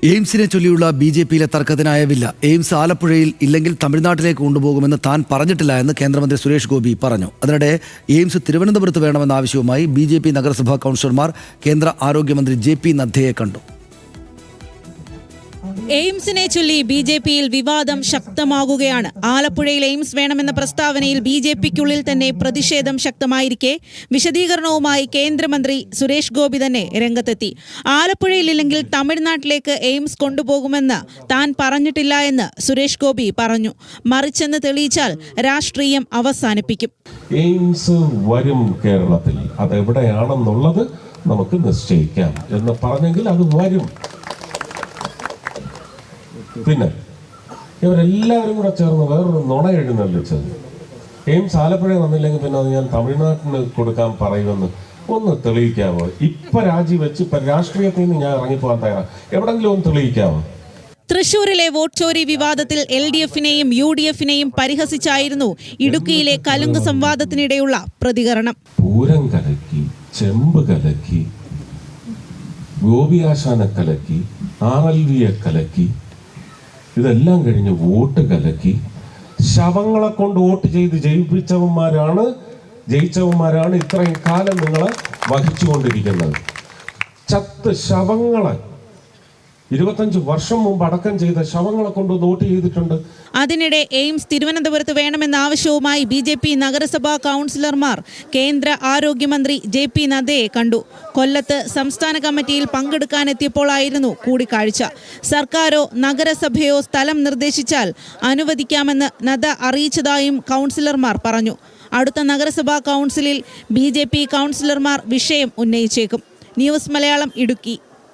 എയിംസിനെ ചൊല്ലിയുള്ള ബി.ജെ.പിയിലെ തർക്കത്തിനായവില്ല. എയിംസ് ആലപ്പുഴയിൽ ഇല്ലെങ്കിൽ തമിഴ്നാട്ടിലേക്ക് കൊണ്ടുപോകുമെന്ന് താൻ പറഞ്ഞിട്ടില്ല എന്ന് കേന്ദ്രമന്ത്രി സുരേഷ് ഗോപി പറഞ്ഞു. അതിനിടെ എയിംസ് തിരുവനന്തപുരത്ത് വേണമെന്ന ആവശ്യവുമായി ബി.ജെ.പി നഗരസഭാ കൗൺസിലർമാർ കേന്ദ്ര ആരോഗ്യമന്ത്രി ജെ.പി. നദ്ദയെ കണ്ടു. എയിംസിനെ ചൊല്ലി ബി.ജെ.പിയിൽ വിവാദം ശക്തമാകുകയാണ്. ആലപ്പുഴയിൽ എയിംസ് വേണമെന്ന പ്രസ്താവനയിൽ ബി.ജെ.പിക്കുള്ളിൽ തന്നെ പ്രതിഷേധം ശക്തമായിരിക്കെ വിശദീകരണവുമായി കേന്ദ്രമന്ത്രി സുരേഷ് ഗോപി തന്നെ രംഗത്തെത്തി. ആലപ്പുഴയിലില്ലെങ്കിൽ തമിഴ്നാട്ടിലേക്ക് എയിംസ് കൊണ്ടുപോകുമെന്ന് താൻ പറഞ്ഞിട്ടില്ല എന്ന് സുരേഷ് ഗോപി പറഞ്ഞു. മറിച്ചെന്ന് തെളിയിച്ചാൽ രാഷ്ട്രീയം അവസാനിപ്പിക്കും. എയിംസ് വരും കേരളത്തിൽ, അതെവിടെയാണെന്നുള്ളത് നമുക്ക് നിശ്ചയിക്കാം എന്ന് പറഞ്ഞെങ്കിൽ അത് വരും. പിന്നെ ഇവരെല്ലാവരും കൂടെ ചേർന്ന് വേറൊരു നുണ എഴുന്നള്ളിച്ചത്. എയിംസ് ആലപ്പുഴ വന്നില്ലെങ്കിൽ പിന്നെ അത് ഞാൻ തമിഴ്നാട്ടിന് കൊടുക്കാൻ പറയുമെന്ന് ഒന്ന് തെളിയിക്കാമോ? ഇപ്പൊ രാജിവെച്ച് ഇപ്പൊ രാഷ്ട്രീയത്തിൽ നിന്ന് ഞാൻ ഇറങ്ങിപ്പോകാൻ തയ്യാറാണ്. എവിടെങ്കിലും ഒന്ന് തെളിയിക്കാമോ? തൃശൂരിലെ വോട്ട് ചോരി വിവാദത്തിൽ LDF-നെയും UDF-നെയും പരിഹസിച്ചായിരുന്നു ഇടുക്കിയിലെ കലുങ്ക് സംവാദത്തിനിടെയുള്ള പ്രതികരണം. പൂരം കലക്കി, ചെമ്പ് കലക്കി, ഗോപിയാശാനെ കലക്കി, RLVയെ കലക്കി, ഇതെല്ലാം കഴിഞ്ഞ് വോട്ട് കലക്കി ശവങ്ങളെ കൊണ്ട് വോട്ട് ചെയ്ത് ജയിച്ചവന്മാരാണ് ഇത്രയും കാലം നിങ്ങളെ വഹിച്ചുകൊണ്ടിരിക്കുന്നത്. ചത്ത് ശവങ്ങളെ 25 വർഷം മുമ്പ് അടക്കം ചെയ്ത ശവങ്ങളെ കൊണ്ട് വോട്ട് ചെയ്തിട്ടുണ്ട്. അതിനിടെ എയിംസ് തിരുവനന്തപുരത്ത് വേണമെന്ന ആവശ്യവുമായി ബി.ജെ.പി നഗരസഭാ കൗൺസിലർമാർ കേന്ദ്ര ആരോഗ്യമന്ത്രി ജെ.പി. നദ്ദയെ കണ്ടു. കൊല്ലത്ത് സംസ്ഥാന കമ്മിറ്റിയിൽ പങ്കെടുക്കാനെത്തിയപ്പോഴായിരുന്നു കൂടിക്കാഴ്ച. സർക്കാരോ നഗരസഭയോ സ്ഥലം നിർദ്ദേശിച്ചാൽ അനുവദിക്കാമെന്ന് നദ്ദ അറിയിച്ചതായും കൗൺസിലർമാർ പറഞ്ഞു. അടുത്ത നഗരസഭാ കൗൺസിലിൽ ബി.ജെ.പി കൗൺസിലർമാർ വിഷയം ഉന്നയിച്ചേക്കും. ന്യൂസ് മലയാളം, ഇടുക്കി.